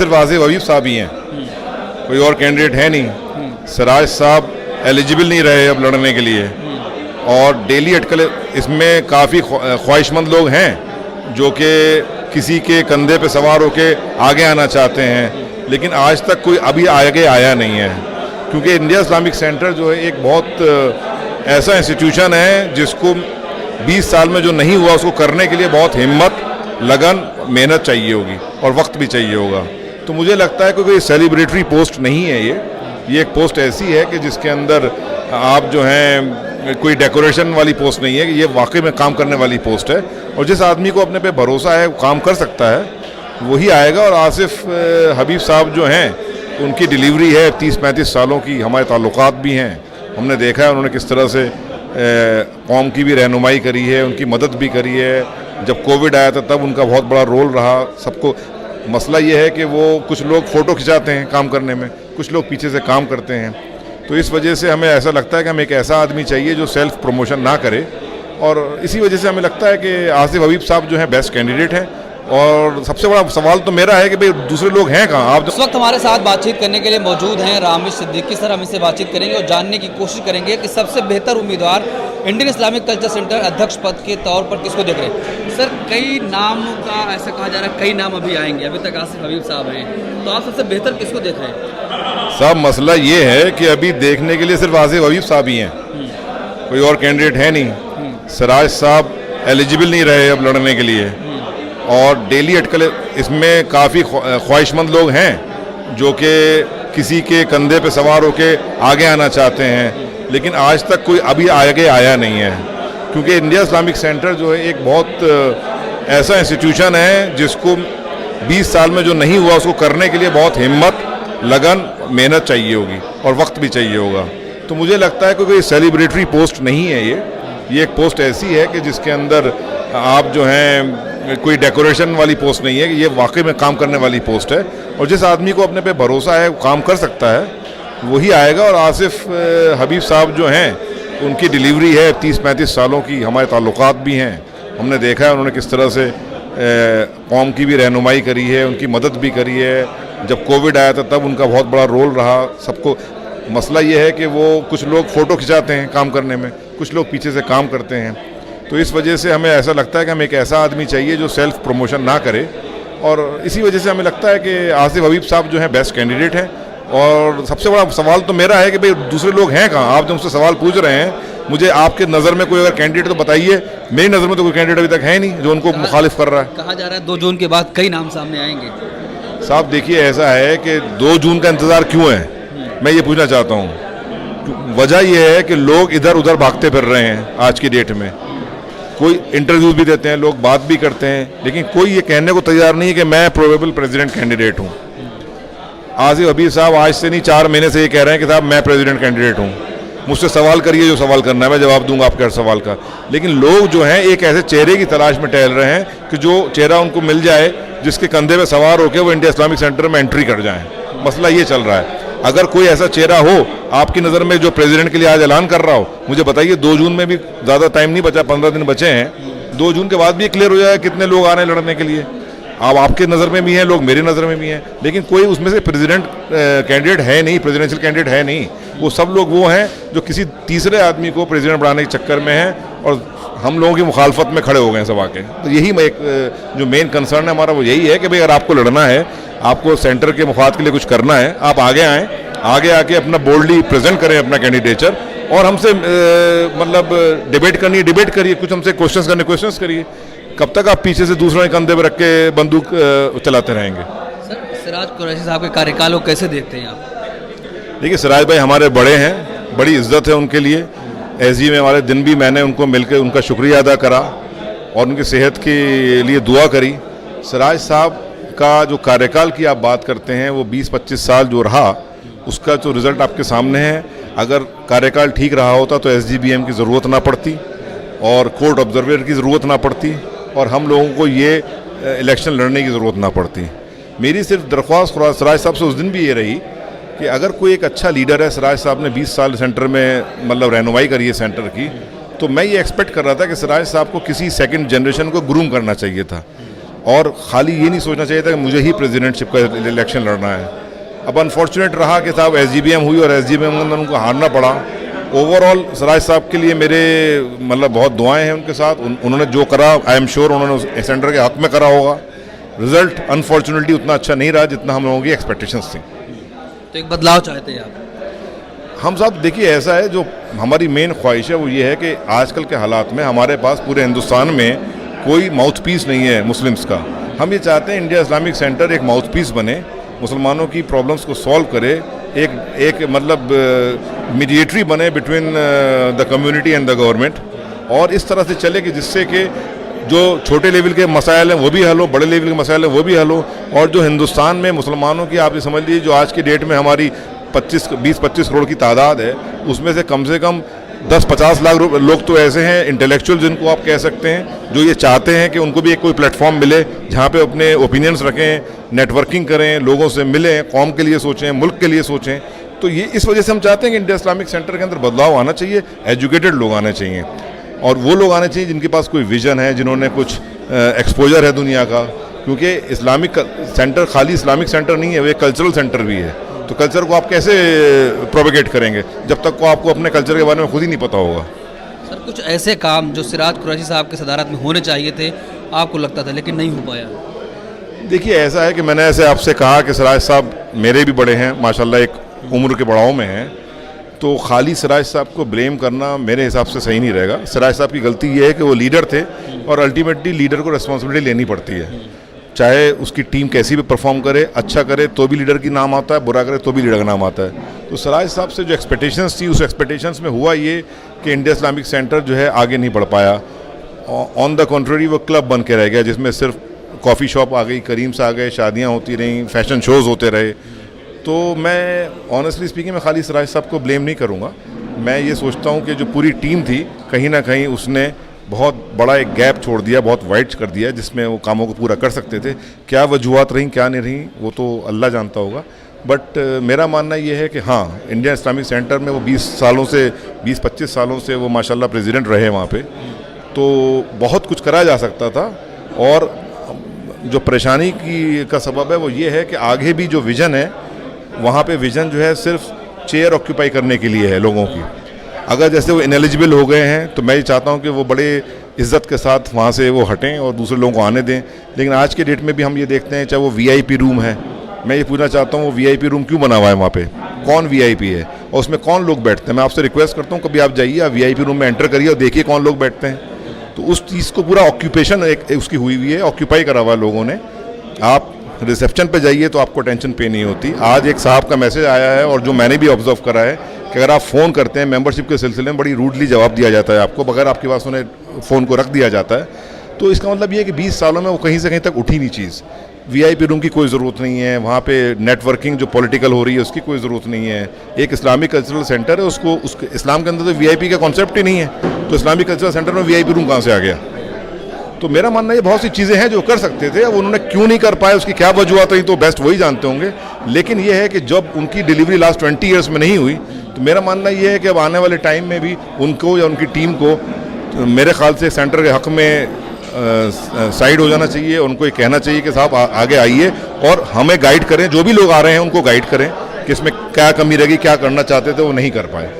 सिर्फ आसिफ हबीब साहब ही हैं, कोई और कैंडिडेट है नहीं। सिराज साहब एलिजिबल नहीं रहे अब लड़ने के लिए, और डेली अटकलें इसमें काफ़ी ख्वाहिशमंद लोग हैं जो कि किसी के कंधे पे सवार होके आगे आना चाहते हैं, लेकिन आज तक कोई अभी आगे आया नहीं है। क्योंकि इंडिया इस्लामिक सेंटर जो है एक बहुत ऐसा इंस्टीट्यूशन है जिसको 20 साल में जो नहीं हुआ उसको करने के लिए बहुत हिम्मत, लगन, मेहनत चाहिए होगी और वक्त भी चाहिए होगा। तो मुझे लगता है कि कोई सेलिब्रेटरी पोस्ट नहीं है ये एक पोस्ट ऐसी है कि जिसके अंदर आप जो हैं कोई डेकोरेशन वाली पोस्ट नहीं है, कि ये वाकई में काम करने वाली पोस्ट है, और जिस आदमी को अपने पे भरोसा है काम कर सकता है वही आएगा। और आसिफ हबीब साहब जो हैं उनकी डिलीवरी है 30-35 सालों की, हमारे ताल्लुकात भी हैं, हमने देखा है उन्होंने किस तरह से कौम की भी रहनुमाई करी है, उनकी मदद भी करी है। जब कोविड आया था तब उनका बहुत बड़ा रोल रहा सबको। मसला ये है कि वो कुछ लोग फ़ोटो खिंचाते हैं काम करने में, कुछ लोग पीछे से काम करते हैं, तो इस वजह से हमें ऐसा लगता है कि हमें एक ऐसा आदमी चाहिए जो सेल्फ प्रमोशन ना करे, और इसी वजह से हमें लगता है कि आसिफ हबीब साहब जो हैं बेस्ट कैंडिडेट हैं। और सबसे बड़ा सवाल तो मेरा है कि भाई दूसरे लोग हैं कहाँ। आप इस वक्त हमारे साथ बातचीत करने के लिए मौजूद हैं रामिश सिद्दीकी सर। हम इससे बातचीत करेंगे और जानने की कोशिश करेंगे कि सबसे बेहतर उम्मीदवार इंडियन इस्लामिक कल्चर सेंटर अध्यक्ष पद के तौर पर किसको देख रहे हैं। सर, कई नामों का ऐसा कहा जा रहा है, कई नाम अभी आएंगे, अभी तक आसिफ हबीब साहब हैं, तो आप सबसे बेहतर किसको देख रहे हैं? साहब, मसला ये है कि अभी देखने के लिए सिर्फ आसिफ हबीब साहब ही हैं, कोई और कैंडिडेट है नहीं। सिराज साहब एलिजिबल नहीं रहे अब लड़ने के लिए, और डेली अटकलें इसमें काफ़ी ख्वाहिशमंद लोग हैं जो कि किसी के कंधे पे सवार होके आगे आना चाहते हैं, लेकिन आज तक कोई अभी आगे आया नहीं है। क्योंकि इंडिया इस्लामिक सेंटर जो है एक बहुत ऐसा इंस्टीट्यूशन है जिसको 20 साल में जो नहीं हुआ उसको करने के लिए बहुत हिम्मत, लगन, मेहनत चाहिए होगी और वक्त भी चाहिए होगा। तो मुझे लगता है कि कोई सेलिब्रेटरी पोस्ट नहीं है ये एक पोस्ट ऐसी है कि जिसके अंदर आप जो हैं कोई डेकोरेशन वाली पोस्ट नहीं है, कि ये वाकई में काम करने वाली पोस्ट है, और जिस आदमी को अपने पे भरोसा है काम कर सकता है वही आएगा। और आसिफ हबीब साहब जो हैं उनकी डिलीवरी है 30-35 सालों की, हमारे ताल्लुकात भी हैं, हमने देखा है उन्होंने किस तरह से कौम की भी रहनुमाई करी है, उनकी मदद भी करी है। जब कोविड आया था तब उनका बहुत बड़ा रोल रहा सबको। मसला ये है कि वो कुछ लोग फ़ोटो खिंचाते हैं काम करने में, कुछ लोग पीछे से काम करते हैं, तो इस वजह से हमें ऐसा लगता है कि हमें एक ऐसा आदमी चाहिए जो सेल्फ प्रमोशन ना करे, और इसी वजह से हमें लगता है कि आसिफ हबीब साहब जो हैं बेस्ट कैंडिडेट हैं। और सबसे बड़ा सवाल तो मेरा है कि भाई दूसरे लोग हैं कहाँ। आप जो मुझसे सवाल पूछ रहे हैं, मुझे आपके नज़र में कोई अगर कैंडिडेट तो बताइए। मेरी नज़र में तो कोई कैंडिडेट अभी तक है नहीं जो उनको मुखालिफ कर रहा है। कहा जा रहा है 2 जून के बाद कई नाम सामने आएंगे। साहब देखिए, ऐसा है कि 2 जून का इंतज़ार क्यों है, मैं ये पूछना चाहता हूँ। वजह यह है कि लोग इधर उधर भागते फिर रहे हैं आज की डेट में, कोई इंटरव्यू भी देते हैं, लोग बात भी करते हैं, लेकिन कोई ये कहने को तैयार नहीं है कि मैं प्रोबेबल प्रेसिडेंट कैंडिडेट हूँ। आसिफ हबीब साहब आज से नहीं 4 महीने से ये कह रहे हैं कि साहब मैं प्रेसिडेंट कैंडिडेट हूँ, मुझसे सवाल करिए जो सवाल करना है, मैं जवाब दूंगा आपके हर सवाल का। लेकिन लोग जो हैं एक ऐसे चेहरे की तलाश में टहल रहे हैं कि जो चेहरा उनको मिल जाए, जिसके कंधे पे सवार होकर वो इंडिया इस्लामिक सेंटर में एंट्री कर जाएँ। मसला ये चल रहा है। अगर कोई ऐसा चेहरा हो आपकी नज़र में जो प्रेसिडेंट के लिए आज ऐलान कर रहा हो, मुझे बताइए। 2 जून में भी ज़्यादा टाइम नहीं बचा, 15 दिन बचे हैं। 2 जून के बाद भी क्लियर हो जाए कितने लोग आ रहे हैं लड़ने के लिए। आप आपके नज़र में भी हैं, लोग मेरी नज़र में भी हैं, लेकिन कोई उसमें से प्रेसिडेंट कैंडिडेट है नहीं, प्रेसिडेंशियल कैंडिडेट है नहीं। वो सब लोग वो हैं जो किसी तीसरे आदमी को प्रेसिडेंट बनाने के चक्कर में हैं, और हम लोगों की मुखालफत में खड़े हो गए हैं सब आके। तो यही एक जो मेन कंसर्न है हमारा वो यही है कि भाई अगर आपको लड़ना है, आपको सेंटर के मुफाद के लिए कुछ करना है, आप आगे आएँ, आगे आके अपना बोल्डली प्रेजेंट करें अपना कैंडिडेचर, और हमसे मतलब डिबेट करनी है डिबेट करिए, कुछ हमसे क्वेश्चंस करने क्वेश्चंस करिए। कब तक आप पीछे से दूसरों के कंधे पर रख के बंदूक चलाते रहेंगे? सर, सिराज कुरैशी साहब के कार्यकाल को कैसे देखते हैं आप? देखिए, सिराज भाई हमारे बड़े हैं, बड़ी इज्जत है उनके लिए। एसजी में हमारे दिन भी मैंने उनको मिलकर उनका शुक्रिया अदा करा और उनकी सेहत के लिए दुआ करी। सिराज साहब का जो कार्यकाल की आप बात करते हैं वो 20-25 साल जो रहा, उसका जो रिज़ल्ट आपके सामने है। अगर कार्यकाल ठीक रहा होता तो एसजीबीएम की ज़रूरत ना पड़ती और कोर्ट ऑब्जर्वर की ज़रूरत ना पड़ती, और हम लोगों को ये इलेक्शन लड़ने की ज़रूरत ना पड़ती। मेरी सिर्फ दरख्वास्त सिराज साहब से उस दिन भी ये रही कि अगर कोई एक अच्छा लीडर है, सिराज साहब ने 20 साल सेंटर में मतलब रहनुमाई करी है सेंटर की, तो मैं ये एक्सपेक्ट कर रहा था कि सिराज साहब को किसी सेकंड जनरेशन को ग्रूम करना चाहिए था। और खाली ये नहीं सोचना चाहिए था कि मुझे ही प्रेसिडेंटशिप का इलेक्शन लड़ना है। अब अनफॉर्चुनेट रहा कि साहब SGBM हुई और SGBM के अंदर उनको हारना पड़ा। ओवरऑल सिराज साहब के लिए मेरे मतलब बहुत दुआएं हैं उनके साथ। उन्होंने जो करा आई एम श्योर उन्होंने सेंटर के हक में करा होगा। रिजल्ट अनफॉर्चुनेटली उतना अच्छा नहीं रहा जितना हम लोगों की एक्सपेक्टेशंस थी। तो एक बदलाव चाहते हैं आप? हम साहब देखिए, ऐसा है, जो हमारी मेन ख्वाहिश है वो ये है कि आजकल के हालात में हमारे पास पूरे हिंदुस्तान में कोई माउथ पीस नहीं है मुस्लिम्स का। हम ये चाहते हैं इंडिया इस्लामिक सेंटर एक माउथ पीस बने, मुसलमानों की प्रॉब्लम्स को सॉल्व करे, एक मतलब मीडिएटरी बने between the community and the government, और इस तरह से चले कि जिससे कि जो छोटे लेवल के मसाइल हैं वो भी हल हो, बड़े लेवल के मसाइल हैं वो भी हल हो। और जो हिंदुस्तान में मुसलमानों की, आप ये समझ लीजिए, जो आज की डेट में हमारी 20-25 करोड़ की तादाद है, उसमें से कम 10-50 लाख लोग तो ऐसे हैं इंटेलेक्चुअल जिनको आप कह सकते हैं, जो ये चाहते हैं कि उनको भी एक कोई प्लेटफॉर्म मिले जहाँ पे अपने ओपिनियंस रखें, नेटवर्किंग करें, लोगों से मिलें, कौम के लिए सोचें, मुल्क के लिए सोचें। तो ये इस वजह से हम चाहते हैं कि इंडिया इस्लामिक सेंटर के अंदर बदलाव आना चाहिए, एजुकेटेड लोग आने चाहिए, और वो लोग आने चाहिए जिनके पास कोई विजन है, जिन्होंने कुछ एक्सपोजर है दुनिया का। क्योंकि इस्लामिक सेंटर खाली इस्लामिक सेंटर नहीं है, वो एक कल्चरल सेंटर भी है। तो कल्चर को आप कैसे प्रोपेगेट करेंगे जब तक को आपको अपने कल्चर के बारे में खुद ही नहीं पता होगा। सर, कुछ ऐसे काम जो सिराज कुरैशी साहब के सदारत में होने चाहिए थे, आपको लगता था, लेकिन नहीं हो पाया? देखिए, ऐसा है कि मैंने ऐसे आपसे कहा कि सिराज साहब मेरे भी बड़े हैं माशाल्लाह, एक उम्र के पड़ाव में हैं, तो खाली सिराज साहब को ब्लेम करना मेरे हिसाब से सही नहीं रहेगा। सिराज साहब की गलती ये है कि वो लीडर थे, और अल्टीमेटली लीडर को रिस्पॉन्सिबिलिटी लेनी पड़ती है। चाहे उसकी टीम कैसी भी परफॉर्म करे, अच्छा करे तो भी लीडर की नाम आता है, बुरा करे तो भी लीडर का नाम आता है। तो सिराज साहब से जो एक्सपेक्टेशंस थी, उस एक्सपेक्टेशंस में हुआ ये कि इंडिया इस्लामिक सेंटर जो है आगे नहीं बढ़ पाया। ऑन द कॉन्ट्ररी वो क्लब बन के रह गया, जिसमें सिर्फ कॉफ़ी शॉप आ गई, करीम्स आ गए, शादियाँ होती रहीं, फैशन शोज़ होते रहे। तो मैं ऑनेस्टली स्पीकिंग मैं खाली सिराज साहब को ब्लेम नहीं करूँगा। मैं ये सोचता हूँ कि जो पूरी टीम थी, कहीं ना कहीं उसने बहुत बड़ा एक गैप छोड़ दिया, बहुत वाइड कर दिया, जिसमें वो कामों को पूरा कर सकते थे। क्या वजूहत रहीं, क्या नहीं रहीं, वो तो अल्लाह जानता होगा। बट मेरा मानना ये है कि हाँ, इंडियन इस्लामिक सेंटर में वो 20-25 सालों से वो माशाल्लाह प्रेसिडेंट रहे वहाँ पे, तो बहुत कुछ करा जा सकता था। और जो परेशानी का सबब है वो ये है कि आगे भी जो विज़न है, वहाँ पे विज़न जो है सिर्फ चेयर ऑक्यूपाई करने के लिए है लोगों की। अगर जैसे वो इनएलिजिबल हो गए हैं तो मैं ये चाहता हूँ कि वो बड़े इज़्ज़त के साथ वहाँ से वो हटें और दूसरे लोगों को आने दें। लेकिन आज के डेट में भी हम ये देखते हैं, चाहे वो VIP रूम है, मैं ये पूछना चाहता हूँ वो VIP रूम क्यों बना हुआ है वहाँ पे, कौन VIP है और उसमें कौन लोग बैठते हैं। मैं आपसे रिक्वेस्ट करता हूँ, कभी आप जाइए, आप VIP रूम में एंटर करिए और देखिए कौन लोग बैठते हैं। तो उस चीज़ को पूरा ऑक्यूपेशन एक उसकी हुई है, ऑक्यूपाई करा हुआ है लोगों ने। आप रिसेप्शन पे जाइए तो आपको टेंशन पे नहीं होती। आज एक साहब का मैसेज आया है, और जो मैंने भी ऑब्जर्व करा है, कि अगर आप फ़ोन करते हैं मेंबरशिप के सिलसिले में, बड़ी रूडली जवाब दिया जाता है आपको, बगैर आपके पास उन्हें फ़ोन को रख दिया जाता है। तो इसका मतलब ये है कि 20 सालों में वो कहीं से कहीं तक उठी नहीं चीज़। VIP रूम की कोई ज़रूरत नहीं है, वहाँ पे नेटवर्किंग जो पॉलिटिकल हो रही है उसकी कोई ज़रूरत नहीं है। एक इस्लामिक कल्चरल सेंटर है, उसको इस्लाम के अंदर तो VIP का कॉन्सेप्ट ही नहीं है, तो इस्लामिक कल्चरल सेंटर में VIP रूम कहाँ से आ गया। तो मेरा मानना ये बहुत सी चीज़ें हैं जो कर सकते थे, अब उन्होंने क्यों नहीं कर पाए, उसकी क्या वजूहत रही तो बेस्ट वही जानते होंगे। लेकिन ये है कि जब उनकी डिलीवरी लास्ट 20 ईयर्स में नहीं हुई, तो मेरा मानना ये है कि अब आने वाले टाइम में भी उनको या उनकी टीम को मेरे ख्याल से सेंटर के हक़ में साइड हो जाना चाहिए। उनको ये कहना चाहिए कि साहब आगे आइए और हमें गाइड करें, जो भी लोग आ रहे हैं उनको गाइड करें कि इसमें क्या कमी रहेगी, क्या करना चाहते थे वो नहीं कर पाए।